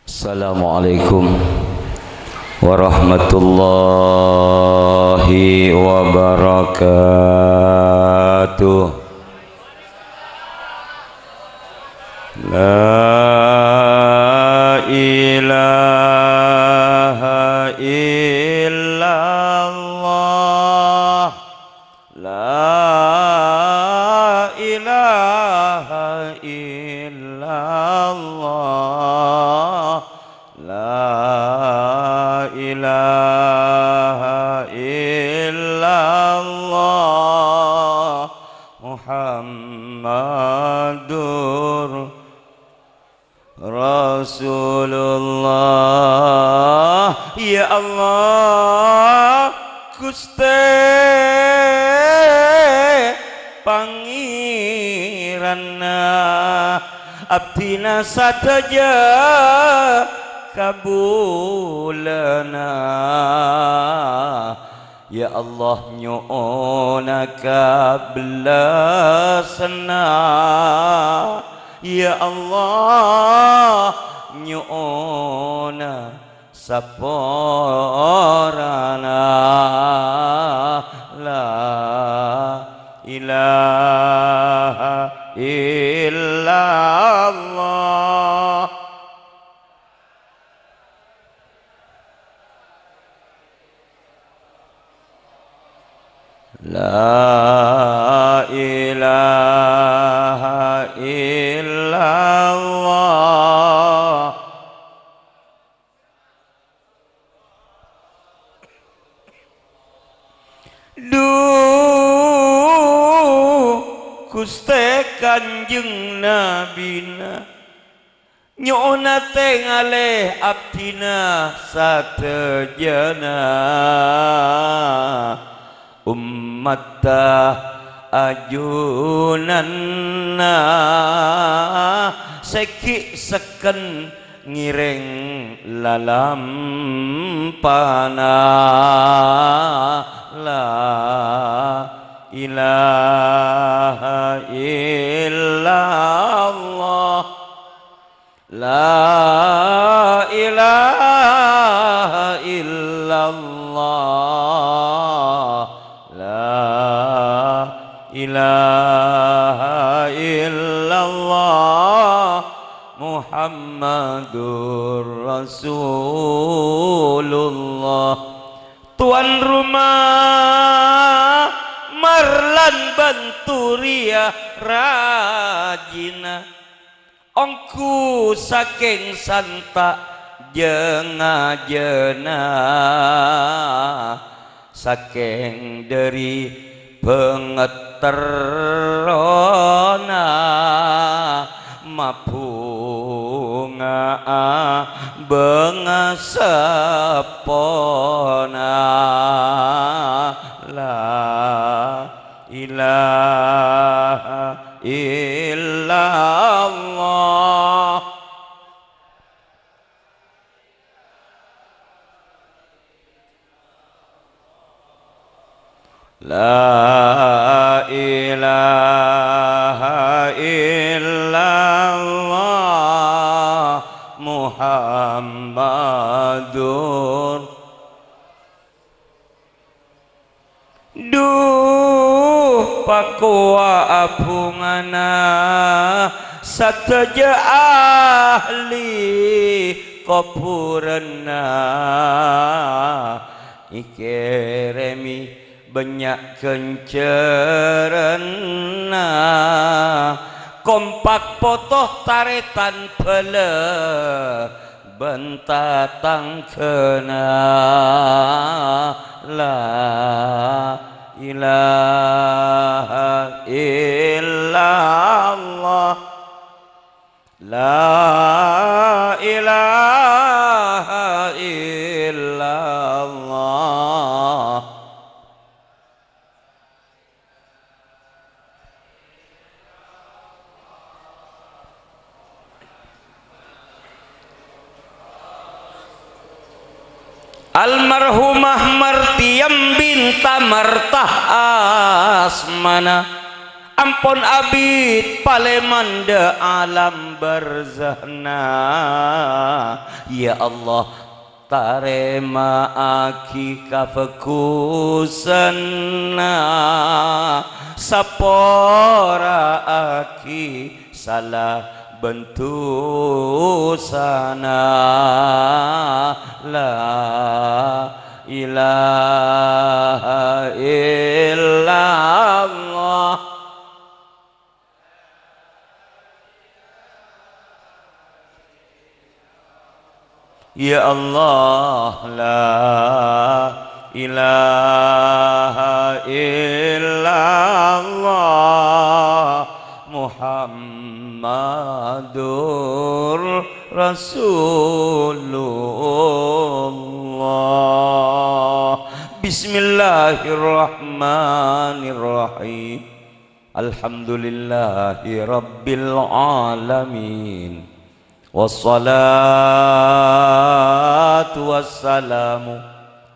Assalamualaikum warahmatullahi wabarakatuh. La ilaha illallah. La ilaha illallah. La ilaha illallah Muhammadur Rasulullah. Ya Allah Gusti Pangirana abdina sadaja kabulana. Ya Allah nyu'unaka belasana. Ya Allah nyu'una saporana. La ilaha illallah. La ilaha illallah. Duh Gusti Kanjeng Nabina nyona teh ngalih abdina satejana ummata ajunanna seki seken ngiring lalampana. La ilaha illallah. La ilaha illallah. La ilaha illallah Muhammadur Rasulullah. Tuan rumah marlan banturia rajina ongku saking santa jengajena saking dari pengeterona mapunga bengasepona. La ilaha illallah. La ilaha illallah Muhammadur. Duh pakua abungana sateja ahli kopurana ikeremi banyak kencerena kompak potoh taretan pele bentatang kena. La ilaha illallah. La ilaha illallah. Almarhumah Martiyam binta Martah Asmana ampun abid palemanda alam barzahna ya Allah tarema aki kafekusana sapora aki salah bentusana la ilaha illallah ya Allah la ilaha illallah Muhammadur Rasulullah. Bismillahirrahmanirrahim. Alhamdulillahi rabbil alamin. Wassalatu wassalamu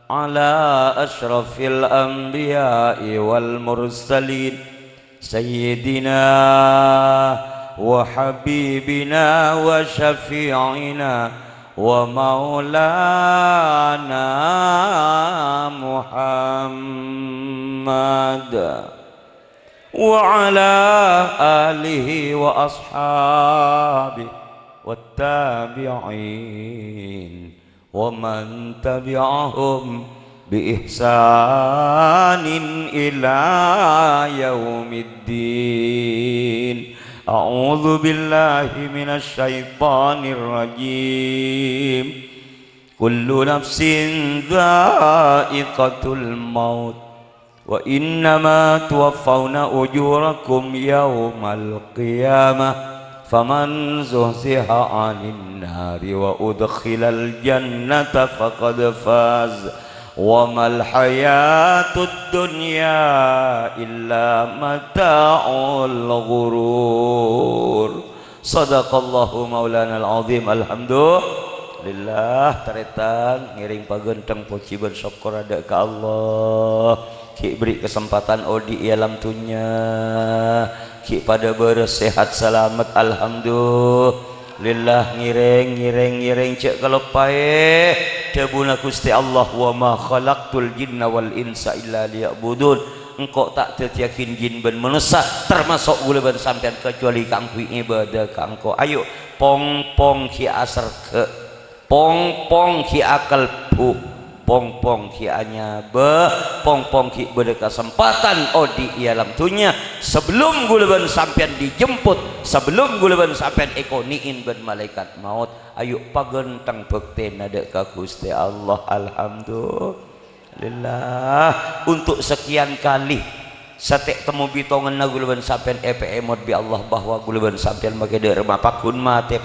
ala ashrafil anbiya'i wal mursalin sayyidina wa habibina wa syafi'ina wa maulana Muhammad wa ala alihi wa ashabihi والتابعين ومن تبعهم بإحسان إلى يوم الدين. أعوذ بالله من الشيطان الرجيم. كل نفس ذائقة الموت وإنما توفون أجوركم يوم القيامة فمن زحزح عن النار وأدخل الجنة فقد فاز وما الحياة الدنيا إلا متاع الغرور. صدق الله مولانا العظيم. Alhamdulillah. Taretan ngiring pagenteng puji bersyukur ada ke Allah ki beri kesempatan odi alam dunya ki pada bersehat selamat. Alhamdulillah. Ngiring cek kalau pae debuna Gusti Allah wa ma khalaqtul jinna wal insa illa liya'budun. Engkau tak teryakin jin ben manusia termasuk gula sampean kecuali kangku ibadah kangko. Ayo pong ki asar ke pong ki akal bu pong ki anya be pong ki berkesempatan di alam dunia sebelum gulaban sampean dijemput, sebelum gulaban sampean ekoniin ben malaikat maut. Ayo pagentang bekti nada ka Gusti Allah. Alhamdulillah. Untuk sekian kali satek temu bitongan na gulaban sampean EPM bi Allah bahwa gulaban sampean make de remah pakun mate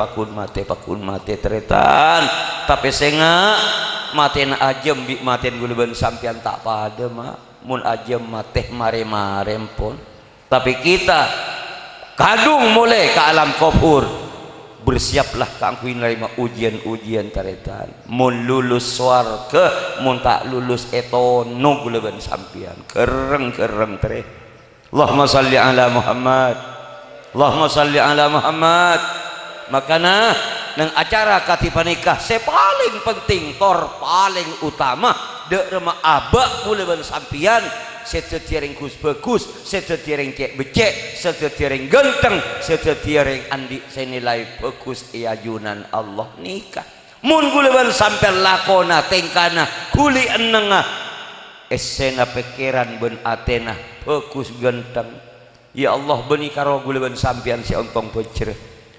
teretan tapi senga maten ajem bi maten gulaban sampean tak pada mah mun ajem mateh mare pun. Tapi kita kadung mulai ke alam kubur, bersiaplah kangku nerima ujian taretan. Mun lulus swarga, mun tak lulus etono gulaban sampean kereng tere. Allahumma salli ala Muhammad. Allahumma salli ala Muhammad. Makana nang acara katipan nikah paling penting tor paling utama dek remah abak gulaban sampean setetiring kus bagus, setetiring cek becek, setetiring genteng, setetiring andi senilai bagus iajunan Allah nikah. Mun gulaban sampean lakona tengkana kuli enengah esena pikiran ben atena bagus genteng. Ya Allah beni karo gulaban sampean si ontong becer.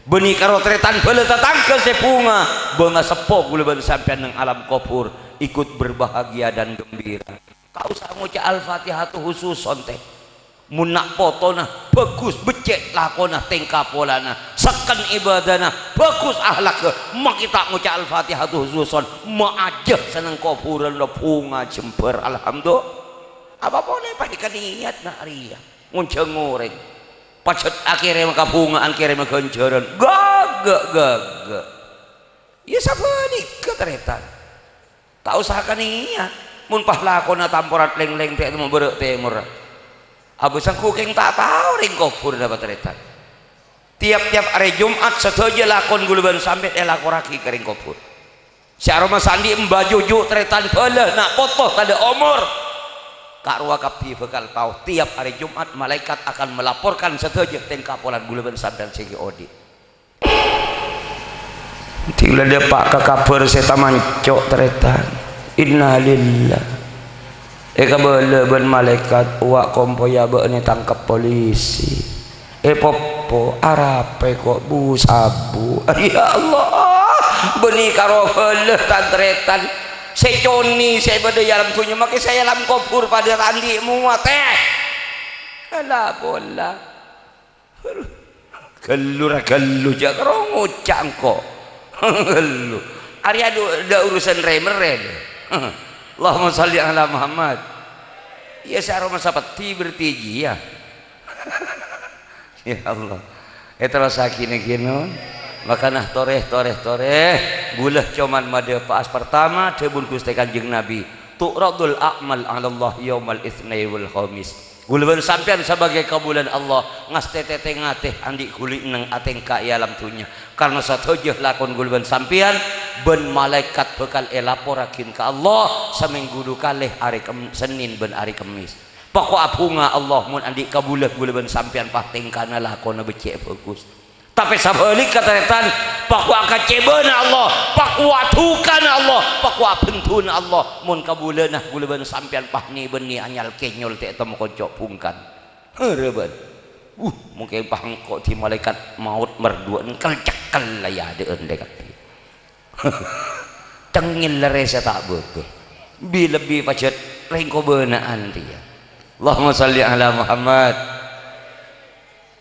Beni karo tretan bala tatangke sepunga bunga sepo gulaban sampean nang alam kubur ikut berbahagia dan gembira. Kau usah nguca Al-Fatihah khususon teh. Mun nak potona bagus becek lakona tengkapolana seken ibadana bagus ahlak mak kita nguca Al-Fatihah khususon ma aja seneng kuburan lo punga jember. Alhamdulillah. Apa boleh padikan niat nak ria nguca ngoreng pacet akhirnya maka bungaan akhirnya maka kencaran gagak ya siapa nih keteretan tak usahakan niat mun pahlakona tamporat leng teh mau berek temur abusan kuking tak tahu ring kubur dapat teretan tiap hari Jumat setuju lakon guluban sampai lakoraki ke ring kubur si aroma sandi embajujuk tretan bala nak potong tanda umur karua kapi bekal tahu tiap hari Jumat malaikat akan melaporkan saja tengkapolan gulaban sampean segi odi tinggal dia pak ke kabar saya mancok tretan innalillah kabala ban malaikat wa kompoya beune tangkap polisi popo arape kok bu sabu ya Allah beni karo heuleuh tantretan seconi saya bade dalam tunya make saya lam kubur pada randi muat teh ala bola gellu jak karo ngucang kok gellu ari ada urusan remeren Allahumma shalli ala Muhammad ya saroma sapati bertiji ya ya Allah terus sakine kieu makana toreh gulah cuman made paas pertama tebun Gusti Kanjeng Nabi tu'radul a'mal 'ala Allah yaumal itsnai wal khamis gulaban sampean sebagai kabulan Allah ngas tetete ngateh andi kuli nang ateng ka alam dunya karena satojeun lakon gulaban sampean ben malaikat bekal elaporakin ka Allah saminggu kalih hari Senin ben hari Kamis pokok abunga Allah mun andi kabulah gulaban sampean patingkana lakona becek bagus tapi sabalik katetan pakwa kacebana Allah pakwa tukana Allah pakwa bentuna Allah mun kabuleunah gulaban sampean pahni beuni anyal kenyol teh temu kocok pungkan heureun mungkin pahangko ti malaikat maut merduan kelcekel aya deueun dekat tengil leresa tak beueuh bi lebih pacet rengko beunaan dia Allahumma shalli ala Muhammad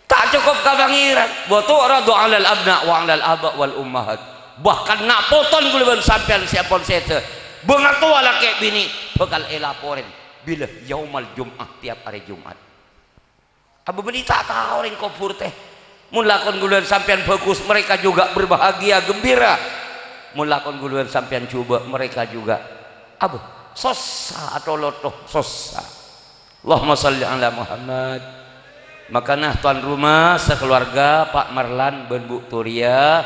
tak cukup kabangiran botu radu alal abna wa alal aba wal ummahat bahkan nak poton gulaban sampean siapon sete beungat tua laki bini bekal elaporen bila yaumal Jumat tiap hari Jumat abu beni tak tahu ring kubur teh mun lakon gulaban sampean bagus mereka juga berbahagia gembira mun lakon gulaban sampean coba mereka juga abu sosa atau lotoh sosa Allahumma shalli ala Muhammad makana tuan rumah sekeluarga Pak Marlan ben Bu Turia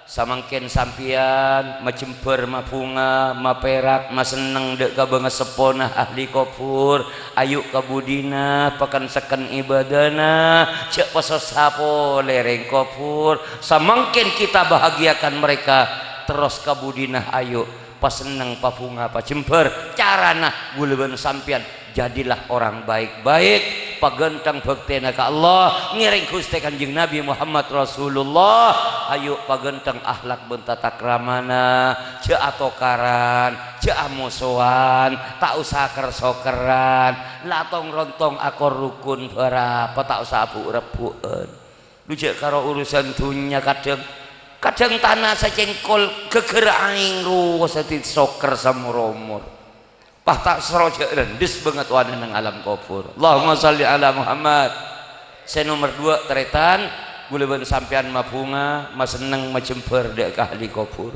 samangken sampian macemper mapunga maperak maseneng dek kabeunga seponah ahli kopur ayu kabudina pakan seken ibadana cek pasos sapo lereng kopur samangken kita bahagiakan mereka terus kabudina ayu paseneng papunga pacemper carana gulaban sampian jadilah orang baik-baik pagentang bektena ka Allah ngiring Gusti Kanjeng Nabi Muhammad Rasulullah ayo pagentang akhlak bentata kramana ceu atokaran ceu amusuhan tak usah kersokeran latong rontong akor rukun berapa tak usah abu-rebueun dujek karo urusan dunya kadang tanah sacengkol geger aing ruwes ati soker samuromor pah tak seroja rendes banget wana nang alam kubur Allahumma shalli ala Muhammad saya nomor 2 teretan gulaban sampean mapunga maseneng macemper dek ka ahli kubur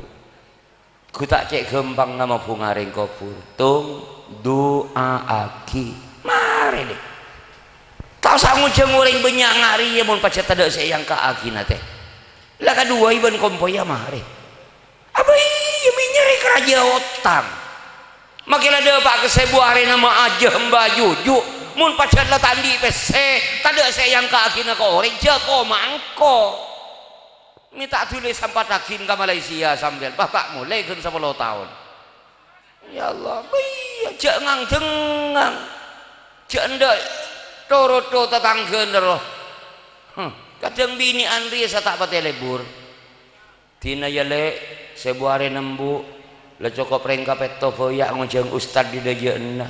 ku tak cek gempang nama punga ring kubur tung doa aki mari deh tak usah ngujeng uring benyak ngari ya mun pacet ada sayang ka akina teh lah kadua iban kompoya mari apa iya minyari keraja otang makilah dia pak kesebu hari nama aja mbak juju mun pacar lah tadi pese tadi saya yang kakina ko orang jago mangko minta tulis sampai takin ke Malaysia sambil bapak mulai kan 10 tahun ya Allah iya jangan dengang jangan toro tetangga nero kadang bini Andri saya tak pakai lebur tina yale sebu hari nembu la cokop rengka peto foya ngujeng ustad di dajeunna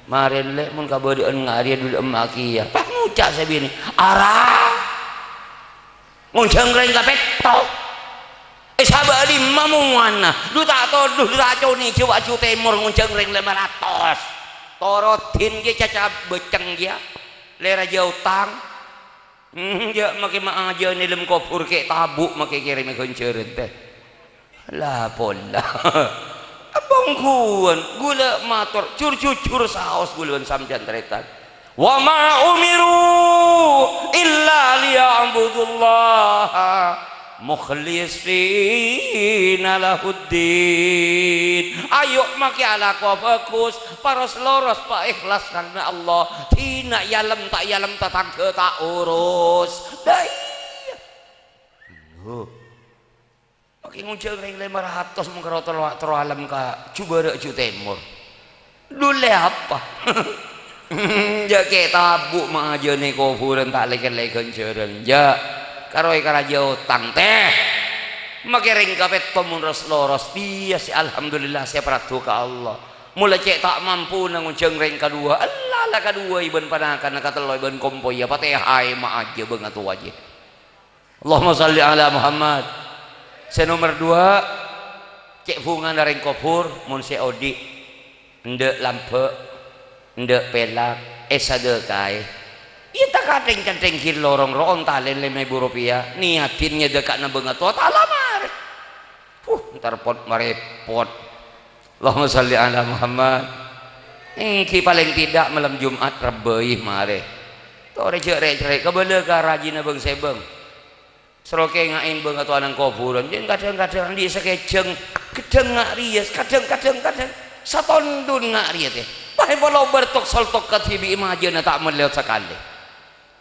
maren le mun kabeudeun ngari dulu emak kieu pak ngucak saya bini arah ngujeng rengka peto sabadi mamuana du tak toduh tak coni coba cu timur ngujeng reng 500 torotin ge caca beceng dia lera jauh tang ya make mah aja nilem kopur ke tabuk make kirim kenceureun teh lah pola abangkuan gula matur cur saos guluan sampean teretan wa ma umiru illa liya'budullah mukhlishina lahuddin. Ayo maki ala ko bagus paros loros pa ikhlas karena Allah. Tina yalam tatang ke tak urus dai. Maki ngunceng ring 500 mengkerotol tro alam ka coba rek cu timur. Dule apa? Ja ke tabuk mah aja nih kuburan tak leken-leken cereng ja karo karaja utang teh makering kapet tomun loros dia si alhamdulillah saya peratu ke Allah mulai cek tak mampu nang ring kedua Allah kedua iban panakan katelo iban kompo ya pateh hai ma aja beungat wajib Allahumma shalli ala Muhammad. Saya nomor 2 cek bunga ring kubur mun si odi ndek lampe ndek pelak sadekai kita kadeng-kadeng lorong roon talen 5.000 rupiah niatinnya dekatna beungat tua talamar ntar pot marepot. Allahumma shalli ala Muhammad. Engki paling tidak malam Jumat rebeih mare tore cerek kebeule ka rajina beung sebeng seroke ngain beungat tua nang kuburan jeung kadang-kadang di sakejeng gedeng ngak rias kadang-kadang satondun ngak rias teh bae bolo bertok soltok katibi imajena tak melihat sekali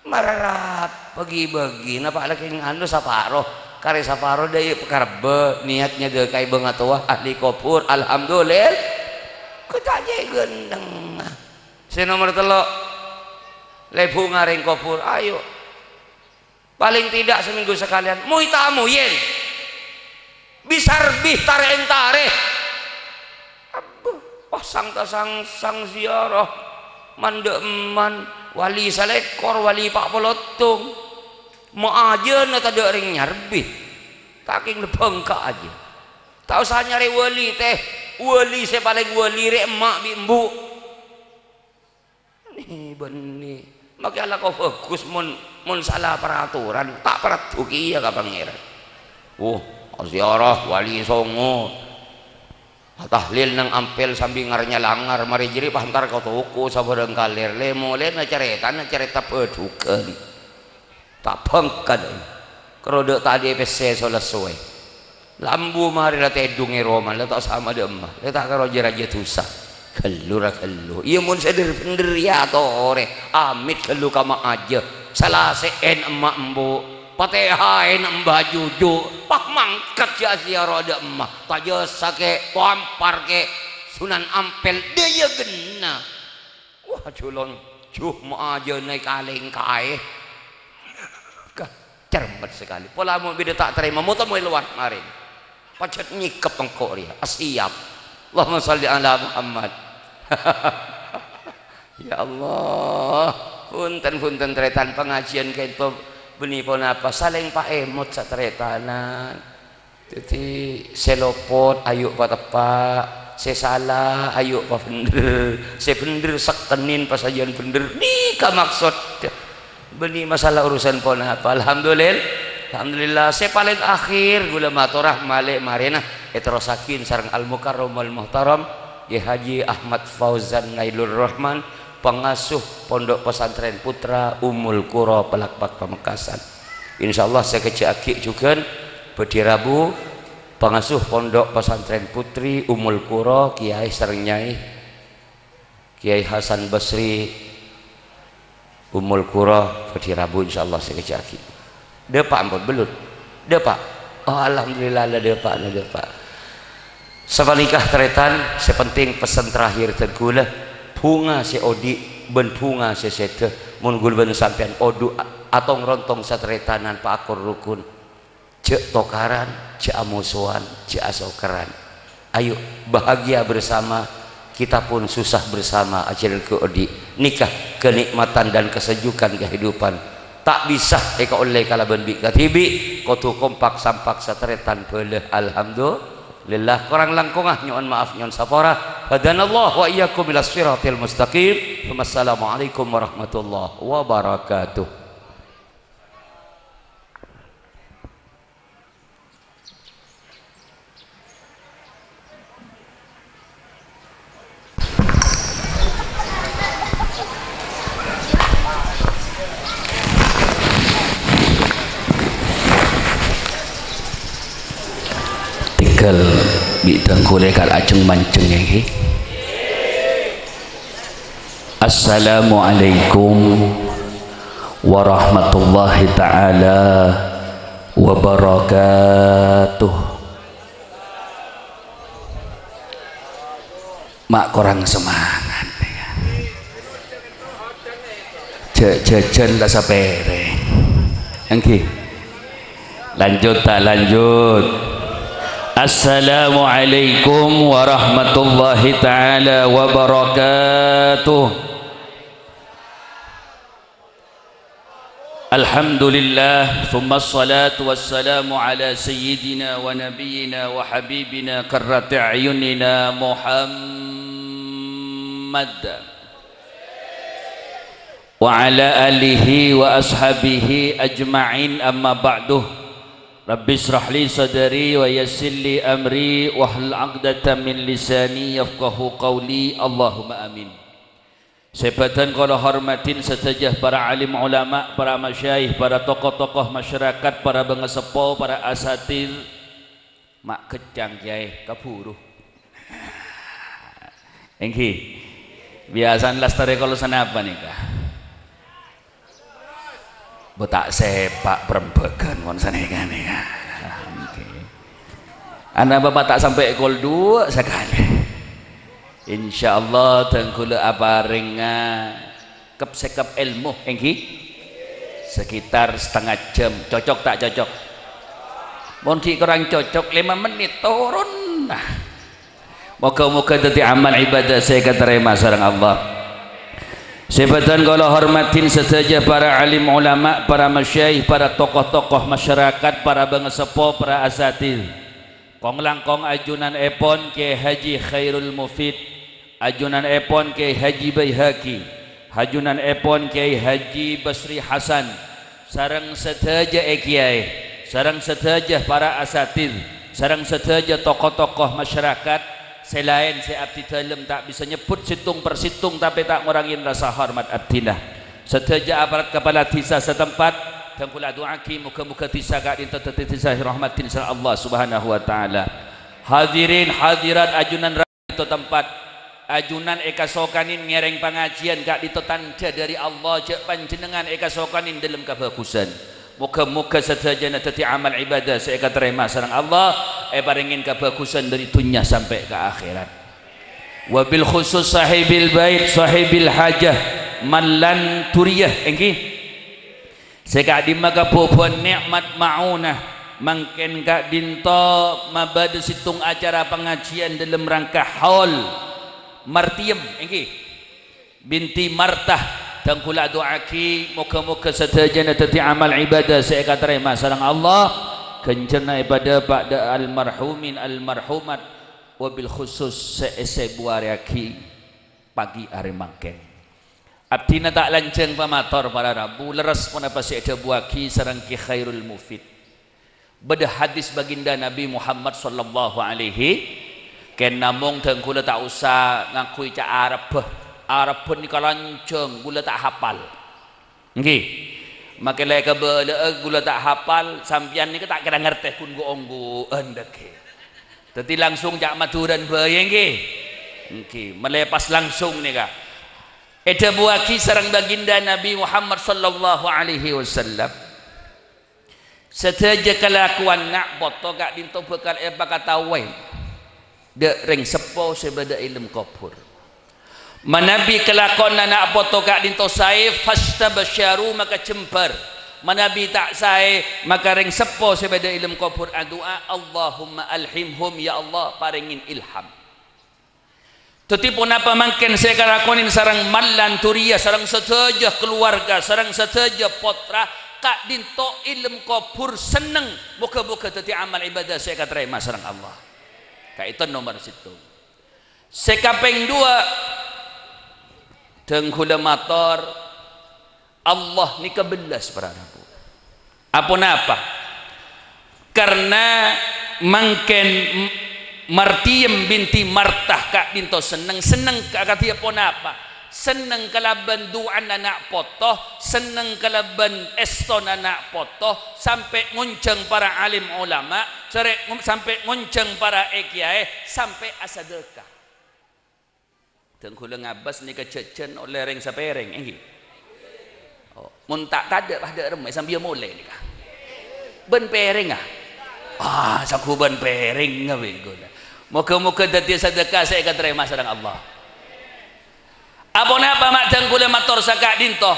mararap bagi-bagi napa lagi anu saparo kare saparo deui karbe niatnya deui kai beungat tua ahli kubur alhamdulillah ketaje gendeng. Si nomor 3 lebu ngaring kubur ayo paling tidak seminggu sekalian muy tamu yen bisar bih tare pasang sang ziarah mandek man wali salekor wali pak polotung mau aja na tada ring nyarbih taking lebengka aja tak usah nyari wali teh wali saya paling wali rek emak bimbu nih benih maka ala kau bagus mun salah peraturan tak peratuki ya ka pangeran ziarah wali songo tahlil nang ampel sambil ngarnya langar mari jeri pantar kau tuku sabareng kalir lemole na cerita pedukan tak bangkan kerodok tadi pc selesai lambu mari la tedunge roman la tak sama demah la tak karo raja tusah kelur iya mun seder bener ya tore amit kelu kama aja salase en emak embu patehain mbah juju pak mangkat ya ziarah ada emak taja sake pampar ke Sunan Ampel dia gena wah culon juh mau aja naik kaleng kae cermet sekali pola mau beda tak terima mau temui luar kemarin pacet nyikep engkau dia siap Allahumma shalli ala Muhammad. Ya Allah punten tretan pengajian kaito benih pun apa saling pak emot satretanan jadi selopot ayo pak tepak saya salah ayo pak bener saya bener sekenin pas ajian bener nikah maksud benih masalah urusan pun apa alhamdulillah saya paling akhir gula maturah malik marina eterosakin sarang al-mukarramul muhtaram ya Haji Ahmad Fauzan Nailur Rahman pengasuh Pondok Pesantren Putra Ummul Qura Pelakpak Pamekasan. Insyaallah saya kecaki juga pada Rabu pengasuh Pondok Pesantren Putri Ummul Qura Kiai Sernyai Kiai Hasan Basri Ummul Qura pada Rabu insyaallah saya kecaki. Depak ampun belut. Depak. Oh alhamdulillah ada depak. Sebalikah teretan sepenting pesan terakhir tergula bunga si odi ben bunga si sete mun gul ben sampean odu atau ngerontong satretanan pak akur rukun cek tokaran cek amusuhan cek asokeran ayo bahagia bersama kita pun susah bersama ajaran ke odi nikah kenikmatan dan kesejukan kehidupan tak bisa eka oleh kalaban bi katibi kotu kompak sampak satretan peleh alhamdulillah kurang langkungah nyon maaf nyon sapora hadanallah wa iyyakum ila siratil mustaqim. Wassalamualaikum warahmatullahi wabarakatuh. begal bidang kule kal ajeng manceng iki. Assalamualaikum warahmatullahi taala wabarakatuh. Mak kurang semangat ya. Jajan tak sapere. Engki. Lanjut tak lanjut. Assalamualaikum warahmatullahi taala wabarakatuh. Alhamdulillah, thumma salatu wassalamu ala sayyidina wa nabiyyina wa habibina qarrati a'yunina Muhammad wa ala alihi wa ashabihi ajma'in, amma ba'du. Rabbi israh li sadri wa yassir li amri wahlul 'uqdatam min lisani yafqahu qawli. Allahumma amin. Sebatan kalau hormatin setajah para alim ulama, para masyayikh, para tokoh-tokoh masyarakat, para bengesepo, para asatir, mak kecang jai kaburu. Engki biasan lastare kalau sana apa nih kah? Botak sepak perembagan kon sana kan ya. Anak bapak tak sampai gol 2 sekali. Insyaallah tengkula aparenga sekep ilmu engki sekitar setengah jam. Cocok tak cocok? Mun ki kurang cocok 5 menit turun. Nah, moga-moga dadi amal ibadah saya katerima sareng Allah. Sebatan kalau hormatin sesaja para alim ulama, para masyayikh, para tokoh-tokoh masyarakat, para bengesepo, para asatir. Kong langkong ajunan epon ke Haji Khairul Mufid, ajunan epon ke Haji Baihaqi, ajunan epon ke Haji Basri Hasan, sareng sedaja kiai, sareng sedaja para asatir, sareng sedaja tokoh-tokoh masyarakat. Selain saya abdi dalam tak bisa nyebut situng per situng, tapi tak ngurangin rasa hormat abdinah. Sedaja aparat kepala desa setempat dan kula doaki muka-muka desa kak dinta desa rahmatin sa Allah subhanahu wa ta'ala. Hadirin hadirat ajunan itu tempat ajunan eka sokanin ngereng pengajian kak dito tanda dari Allah cek panjenengan eka sokanin dalam kebagusan. Muka-muka setajana tati amal ibadah saya eka terima sareng Allah paringin kebagusan dari dunia sampai ke akhirat. Wabil khusus sahibil bait sahibil hajah malan turiyah engki seka di maga bobuan nikmat maunah mangken kak dinto mabad situng acara pengajian dalam rangka haul martiem engki binti martah dan kula doaki moga-moga sedajana tati amal ibadah saya katerima sareng Allah kencerna ibadah ba'da almarhumin almarhumat wabil khusus seese buariaki pagi hari mangken. Abdina tak lanceng pamator para rabu leres pun apa si ada buaki sareng Ki Khairul Mufid. Beda hadis baginda Nabi Muhammad sallallahu alaihi ken namung teng kula tak usah ngakui ca Arab ni kalanceng gula tak hafal. Nggih. Make le kebele gula tak hafal sampeyan ni tak kira ngerteh pun go onggo endeke. Dadi langsung jak maturan bae nggih. Nggih, melepas langsung ni ka. Eda buaki sareng baginda Nabi Muhammad sallallahu alaihi wasallam. Sedaja kelakuan nak boto gak dinto bekal kata wae. De ring sepo sebada ilmu kubur. Manabi kelakuan nak boto gak dinto sae fastabasyaru maka cembar. Manabi tak sae maka ring sepo sebada ilmu kubur doa Allahumma alhimhum ya Allah paringin ilham. Tetipun apa mangken saya kalakonin sarang malan turia sarang sedaja keluarga sarang sedaja potra kak dinto ilm kubur seneng muka-muka tadi amal ibadah saya katerima sarang Allah kak itu nomor situ. Sekapeng 2 tenghula mator Allah ni kebelas para rabu apa karena mangken Martiem binti Martah kak dinto seneng kak dia pun apa seneng kalaban duan anak potoh, seneng kalaban eston anak potoh, sampai ngunceng para alim ulama, sampai ngunceng para kiai, sampai asadekah. Tengkula ngabas ni kececen oleh ring sapereng enggi. Oh, mun tak ada remai sambil mulai ni kah. Ben pereng ah. Ah, saku ben pereng ngawe guna. Muka-muka dadi sedekah saya katerima sareng Allah. Apa napa mak tengkula mator sakak dinto?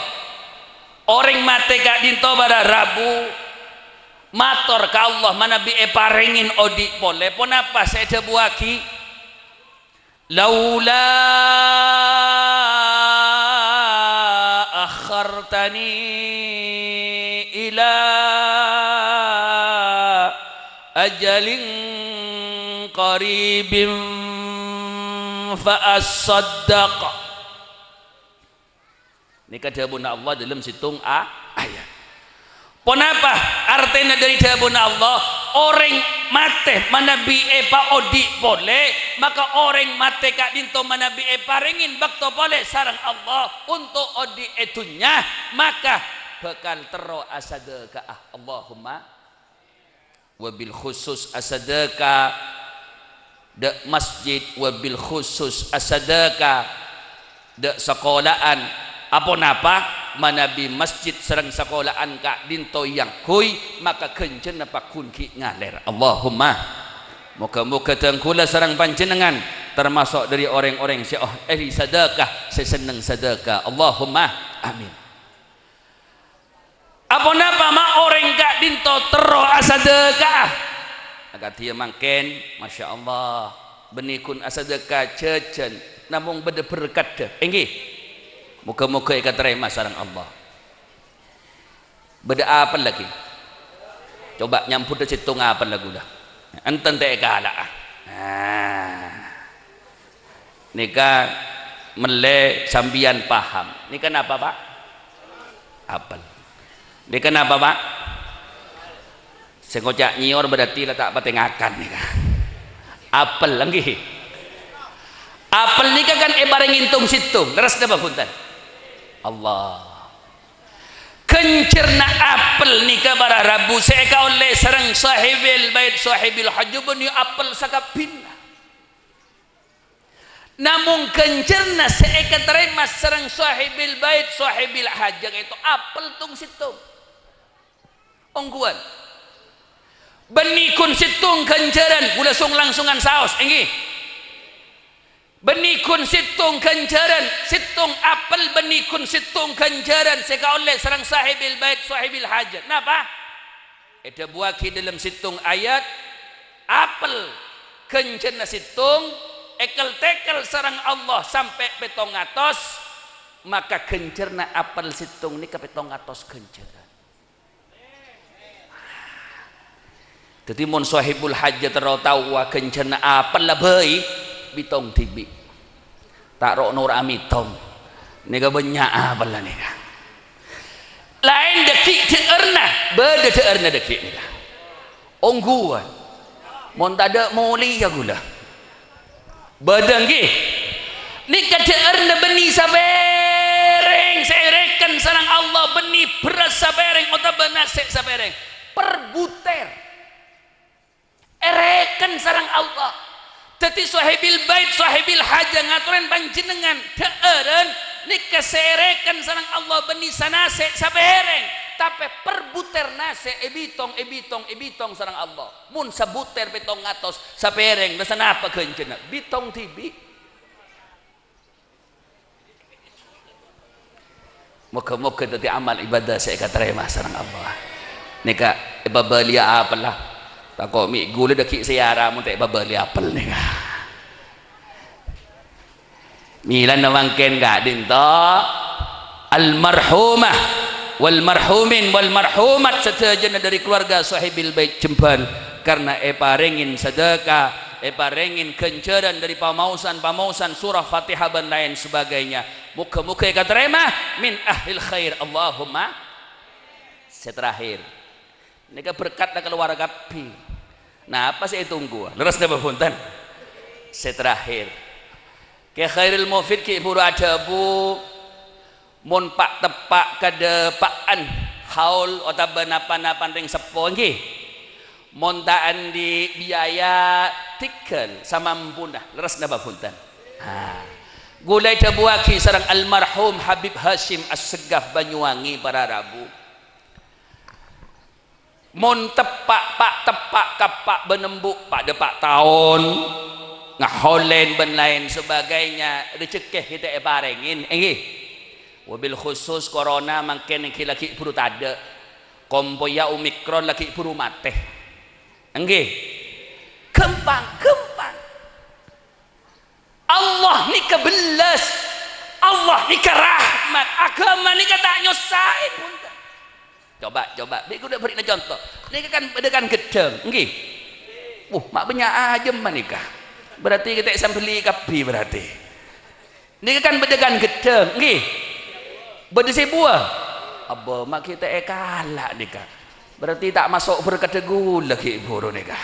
Orang mate kak dinto pada Rabu mator ka Allah manabi parengin odi pole pon apa saya debuaki laula akhartani ila ajalin qaribin fa as-saddaq. Ini kadabuna Allah dalam situng ayat. Kenapa? Artinya dari dabuna Allah orang mate manabi epa odi boleh, maka orang mate kak dinto manabi epa ringin bakto boleh sarang Allah untuk odi etunya, maka bakal tero asadaka Allahumma wabil khusus asadaka de masjid wabil khusus asadaka de sekolahan apa napa manabi masjid serang sekolahan kak dinto yang kui maka kencen apa kunki ngaler Allahumma muka-muka tengkula serang panjenengan termasuk dari orang-orang si oh sedekah saya seneng sedekah Allahumma amin. Apa napa mak orang kak dinto tero asadekah agak dia mangken masya Allah benikun asadekah cecen namun beda berkat deh enggi. Muka-muka ikat terima sarang Allah. Beda apa lagi? Coba nyampur de situng apa lagu dah. Enten teh kalah. Nika mele sambian paham. Nika apa Pak? Apel. Nika apa Pak? Sengocak nyior berarti letak patengakan nika. Apel lagi. Apel nika kan bareng ngintung situng. Leres dah punten. Allah kencerna apel nikah bara Rabu seka oleh sareng sahibil bait sahibil hajubun apel sakapinna namun kencerna seka terima sareng sahibil bait sahibil hajang itu apel tung situng ongguan benikun situng kenceran gula sung langsungan saos enggi benikun situng kenjaran situng apel benikun situng kenjaran seka oleh serang sahibil bait sahibil hajat napa ada buaki dalam situng ayat apel kencerna situng ekel tekel serang Allah sampai petong atos maka kencerna apel situng ni ke petong atos kenjaran jadi mun sahibul hajat tahu kencerna apel lah baik bitong tibi tak rok nur amitong nega banyak apa lah nega lain dekik teerna beda teerna dekik nega ongguan mon tada moli ya gula badang gi nika teerna beni sabereng serekan sarang Allah beni beras sabereng otak benasek sabereng perbuter erekan sarang Allah. Teti sahibil bait sahibil hajah ngaturan panjenengan deeren nikah serekan sareng Allah beni sanase sabereng tapi perbuter nase ebitong sareng Allah mun sabuter betong ngatos sabereng da sanapa kenceuna bitong tibi muka-muka tadi amal ibadah saya katerima sareng Allah nika ibabalia apalah tak kok mi gula deki siara mun tak babali apel ni milan nawangken gak dinto almarhumah wal marhumin wal marhumat setajana dari keluarga sahibil bait jemban karena parengin sedekah parengin kenceran dari pamausan surah Fatihah dan lain sebagainya muka-muka katerima min ahlil khair Allahumma seterakhir nika berkat na keluarga pi nah apa saya tunggu leres dah berpunten seterakhir ke khairul mufid ki puru ada bu mun pak tepak kada paan haul otaban apa-apa ring sepo nggih mun taan di biaya tikel sama mpunah leres napa punten gulai dabuaki sareng almarhum Habib Hashim As-Segaf Banyuwangi para Rabu mun tepak pak tepak kapak benembuk pada pak tahun ngaholen ben lain sebagainya rezeki kita parengin nggih wabil khusus corona mangken laki puru tada kompoya omikron laki puru mateh nggih kempang Allah ni kebelas Allah ni kerahmat agama ni kata nyosain pun coba dia udah beri contoh ni kan bedekan gedeng nggih mak banyak aja manikah berarti kita sambeli kapi berarti ini kan bedekan gedeng nggih berdesi buah apa mak kita kalah nikah berarti tak masuk berkedegul lagi buru nikah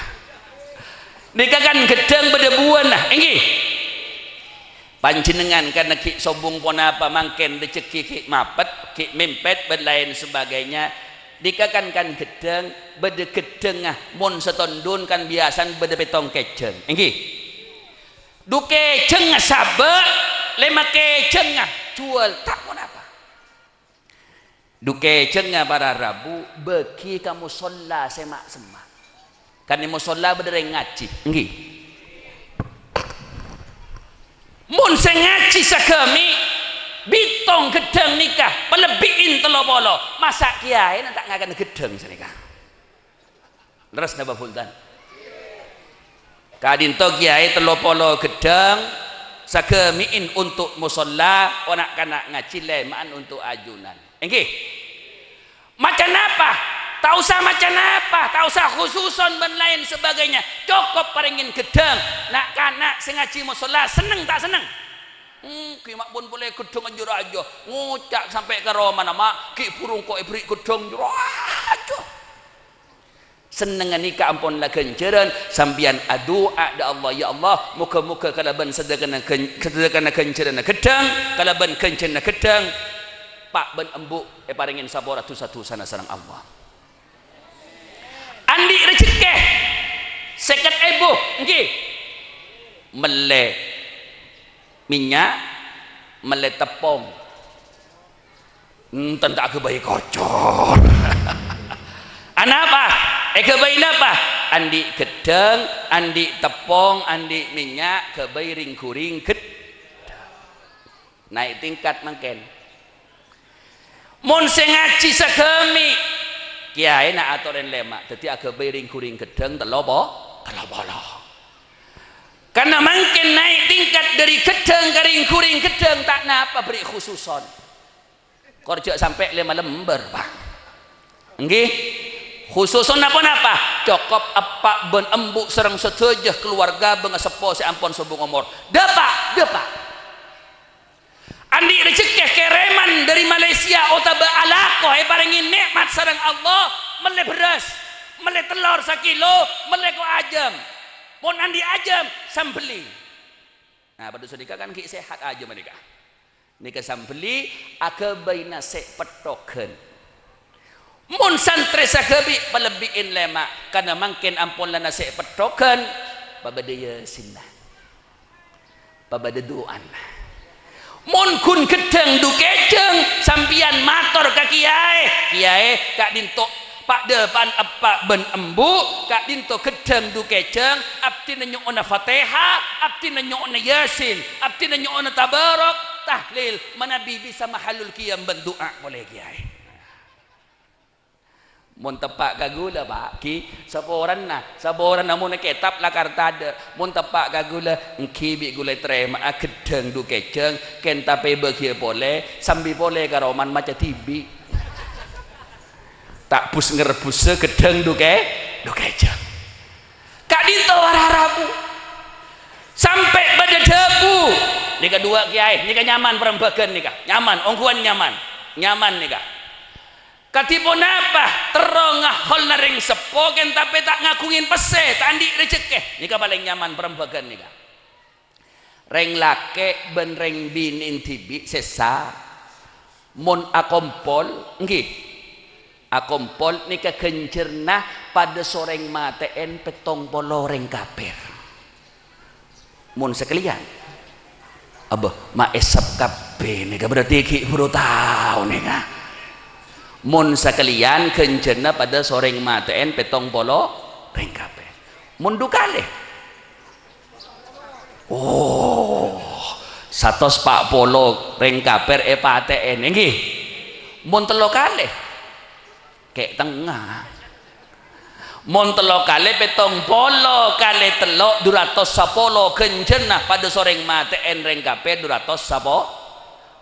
kan gedeng bede buah nah nggih panjenengan kan ki sombong pun apa mangken rezeki ki mapet ki mempet berlain sebagainya dikakan kan gedeng bede gedeng mun setondun kan biasan bede petong keceng nggih duke cengah sabar lema ke cengah jual tak pun apa duke cengah para Rabu beki kamu sholat semak-semak kan ni musola berdering ngaji nggih mun sing ngaji sakami bitong gedeng nikah pelebihin telopolo masa kiai tak ngakan gedeng senikah leres napa punten kadinto kiai telopolo gedang sagemiin untuk musola onak kanak ngaji lemaan untuk ajunan nggih macam apa tak usah macam apa tak usah khususon dan lain sebagainya cukup paringin gedang nak kanak sing ngaji musola seneng tak seneng kimak pun boleh gedang anjur aja ngucak sampai ke Roma nama ki burung kok ibri gedang anjur aja senengan nikah ampun lah kenceran sambian doa da Allah ya Allah muka-muka kalaban sedekana kenceran gedang kalaban kenceran gedang pak ben embuk paringin sabor satu sana sareng Allah andi rezeki seket ebu nggih mele minyak mele tepung tentak kebaik kocor anak apa kebaik apa andi gedeng andi tepung andi minyak kebaik ring-kuring naik tingkat mangken mun sing ngaji sagemi kiai nak aturan lemak dadi kebaik ring-kuring gedeng telobo karena mungkin naik tingkat dari gedeng ke ring-kuring gedeng tak napa beri khususon kerja sampai 5 lembar pak nggih khususon apa cukup apa ben embuk serang setuju keluarga bengesepo si ampun sobong umur dapat andi rezeki kereman dari Malaysia otaba alako paringin nikmat sareng Allah mele beras mele telur sakilo mele ko ajam pun andi ajam sambeli nah pada sedekah kan ki sehat aja menika nika sambeli akabaina se petoken mun santri sahabi pelebihin lemak karena mungkin ampun lana se petoken babadaya sinah babada doan mun kun gedeng du kejeng sampian mator ka kiai kak dinto pak depan apa ben embu kak dinto gedeng du kejeng abdi nyuona Fatihah abdi nyuona Yasin abdi nyuona tabarok tahlil manabi bisa mahalul qiyam ben doa boleh kiai mun tepak kagula pak ki saporan namun ketap lakar tada mun tepak kagula engki bi gula trema gedeng du kejeng ken tape bagi boleh sambi boleh karoman maca tibi tak bus ngerebus gedeng du kejeng kak dinto wararabu sampai pada debu nika dua kiai nika nyaman perembagan nika nyaman ongkuan nyaman nika katipun apa terongah hol naring sepo ken tapi tak ngakungin pese tak andi rezeki nika paling nyaman perembagan nika reng lake ben reng binin tibi sesa mun akompol nggih akompol nika kencerna pada soreng mateen petong polo reng kaper mun sekalian abah maesap kape nika berarti ki bro tahu nika mun sekalian kencerna pada soreng mateen petong polo reng kaper mun dukale oh 140 reng kaper paten nggih mun telo kalih kek tengah mun telo kalih petong polo kalih telo 210 kencenah pada soreng mate reng kape 200 sapo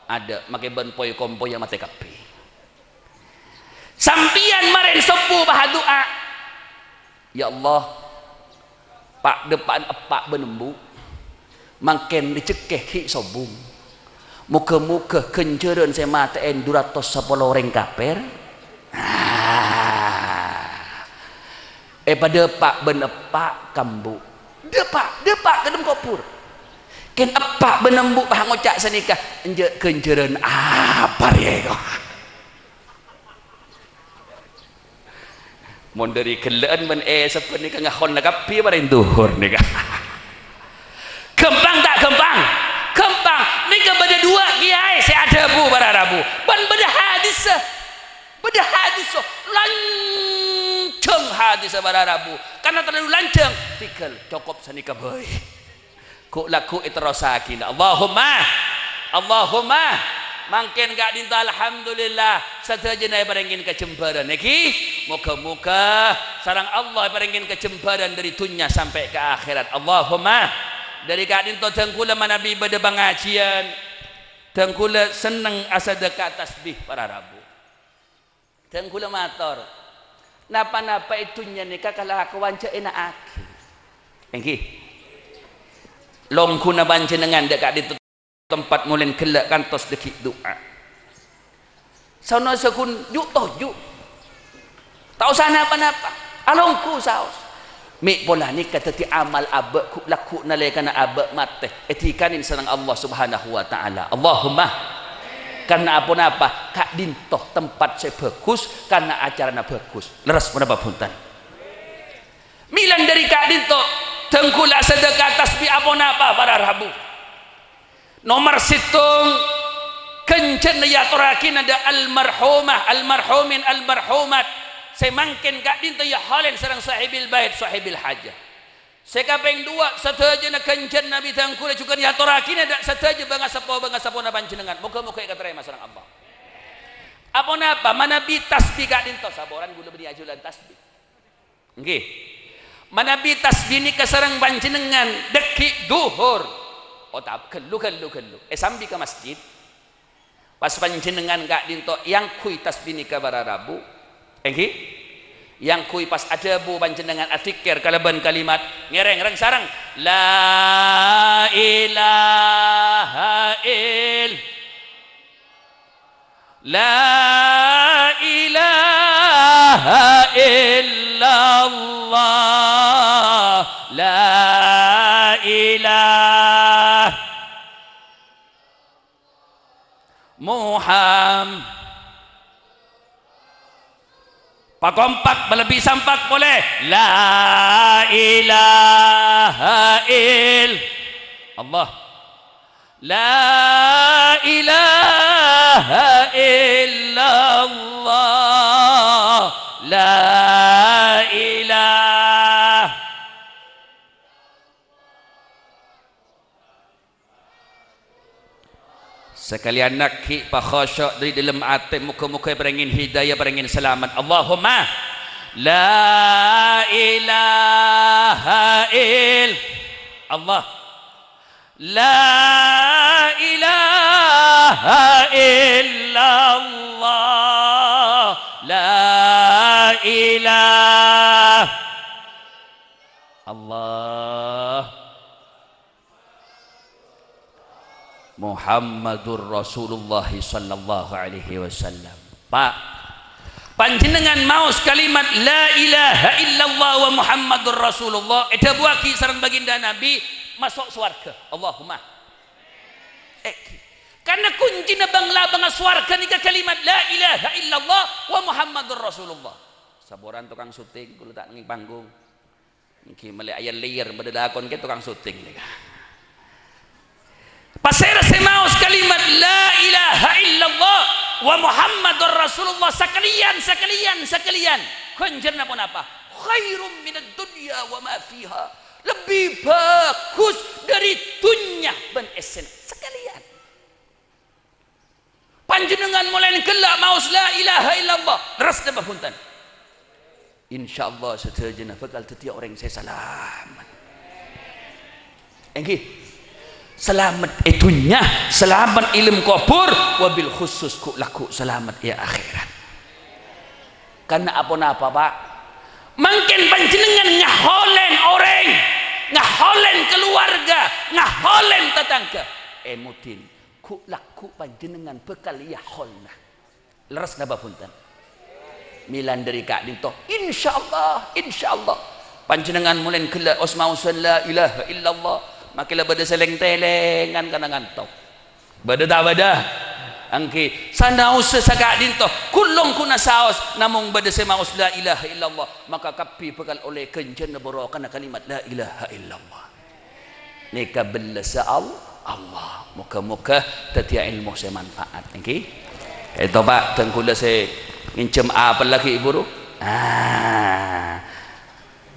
ada make ben poy kompo yang mate kape sampian maren sepuh bah doa ya Allah pak depan epak benembu mangken dicekeh ki sobung muka-muka kencereun saya mateen 210 reng kaper pada pak benepak kambu depak kedem kopur ken epak benembu bah ngocak sanikah enje kencereun apa ye mun dari keleen men sepen nika ngahon kapi maring duhur nika kembang tak kembang nika beda dua kiai saya ada bu bararabu ban beda hadis lanceng hadis bararabu karena terlalu lanceng tikel cukup sanika boy ku laku itrosakin Allahumma mangken gak dinta alhamdulillah sadayana barengin kecembaran niki muga-muga sareng Allah barengin kecembaran dari dunia sampai ke akhirat Allahumma dari kak dinto tengkula manabi pada pengajian tengkula seneng asa dekat tasbih para rabu tengkula mator napa-napa itunya nikah kalah kawanca enak aki engki longkuna banjenengan dekat di tempat mulen kelak kantos dekik doa sauna sekun juk toh tak usah napa-napa alongku saos mi pola ni kata ti amal abak ku laku nalekana abak mate etikanin senang Allah Subhanahu wa taala Allahumma karena apa kak dintoh tempat saya bagus karena acaranya bagus leres menapa punten milan dari kak dintoh tengkula sedekah tasbih apa para rabu nomor situng kencen ya turakin ada almarhumah almarhumin almarhumat saya mangken kak dinto ya halen serang sahibil bait sahibil hajah saya kapeng dua sataja na kencen nabi tangkula juga ya turakin ada sataja bangga sapo na panjenengan moga-moga ikaterima sareng Allah apa napa manabi tasbih kak dinto saboran gula beri ajulan tasbih nggih manabi tasbih ni kasarang panjenengan dekik duhur oh tak kelu sambil ke masjid pas panjenengan kak dinto yang kui tasbih ni kabara rabu engki yang kui pas ada bu panjenengan atikir kalaban kalimat ngereng sarang la ilaha illallah la ilaha Muhammad Pak kompak melebih sampak boleh la ilaha Allah la ilaha illallah la ilaha sekalian nakhi pak khusyuk dari dalam hati muka-muka berangin hidayah berangin selamat Allahumma la ilaha Allah la ilaha illallah la ilaha Allah Muhammadur Rasulullah sallallahu alaihi wasallam. Pak, panjenengan maos kalimat la ilaha illallah wa Muhammadur Rasulullah eta buaki sareng baginda Nabi masuk surga. Allahumma karena kunci na bangla bang swarga ni kalimat la ilaha illallah wa muhammadur rasulullah. Saboran tukang syuting kulo tak nang panggung iki mali ayan layer badadakon ke tukang syuting ni ka pasera semaus kalimat la ilaha illallah wa muhammadur rasulullah sekalian kunjirna pun apa khairum minad dunya wa ma fiha, lebih bagus dari dunia ben esen sekalian. Panjenengan mulai gelak maus la ilaha illallah ras da punten insyaallah sedaya bakal dadi orang saya selamat engki selamat dunia, selamat ilmu kubur, wabil khusus ku laku selamat ya akhirat. Karena apa-apa Pak, mungkin panjenengan ngaholen orang, ngaholen keluarga, ngaholen tetangga, mudin ku laku panjenengan bekal ya holna leres napa punten milan dari kak dinto insyaallah panjenengan mulai gelak osmau la ilaha illallah makilah bada seleng telengan kana ngantok bada tak bada angki sanaus sesakak dinto kulung kuna saos namung bada semaus la ilaha illallah maka kapi bekal oleh kenjen boro kana kalimat la ilaha illallah nika belasa Allah muka-muka tadi ilmu saya manfaat okay? Itu Pak tengkula saya ngincem apa lagi ibu ru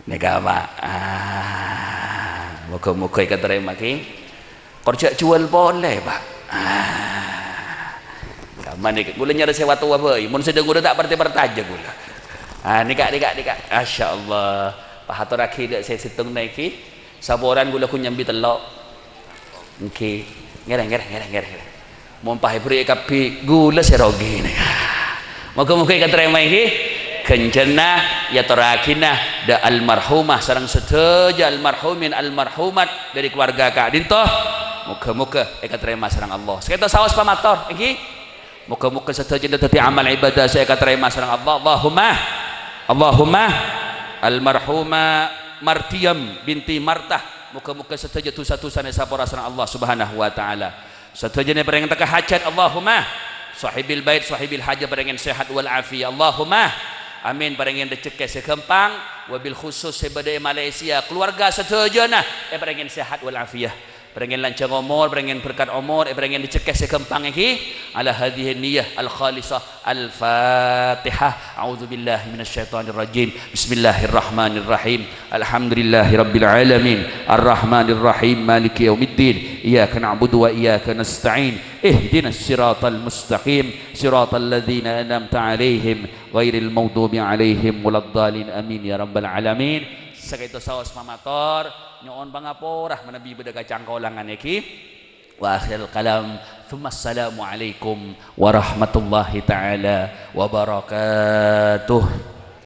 nika Pak muka-muka ikat terima ki kerja jual boleh Pak kamu nih gula nyari sewatu apa mun sedang gula tak bertaja gula nika Masya Allah Pak hatur akhir saya situng naiki saboran gula ku nyambi telok okay. Ngereng mumpah beri kapi gula serogi nih moga-moga ikan terima ini kenjana ya torakina da almarhumah sarang sedaja almarhumin almarhumat dari keluarga Kak Dinto moga-moga ikan terima sarang Allah sekitar sawas pamator ini moga-moga sedaja dadi amal ibadah saya ikan terima sarang Allah Allahumma almarhumah Martiyam binti Martah muka-muka setuju dosa-dosane sapora sareng Allah Subhanahu wa taala. Setujune berengen teka hajat Allahumma sahibil bait sahibil hajat berengen sehat wal afiyah Allahumma amin berengen rezeki segempang wabil khusus sebade Malaysia keluarga setujuna berengen sehat wal afiyah berengen lancar umur berengen berkat umur berengen rezeki segempang iki ala hadhihi niyyah al khalisah al fatihah a'udzubillahi minasyaitonir rajim bismillahirrahmanirrahim alhamdulillahirabbil alamin arrahmanir rahim maliki yaumiddin iyyaka na'budu wa iyyaka nasta'in ihdinas siratal mustaqim siratal ladzina an'amta 'alaihim ghairil maghdubi 'alaihim waladdallin amin ya rabbal alamin sakito saos mamator nyoon pangaporah menabi beda kacang kolangan iki wa akhirul kalam thumma assalamu alaikum warahmatullahi taala wabarakatuh.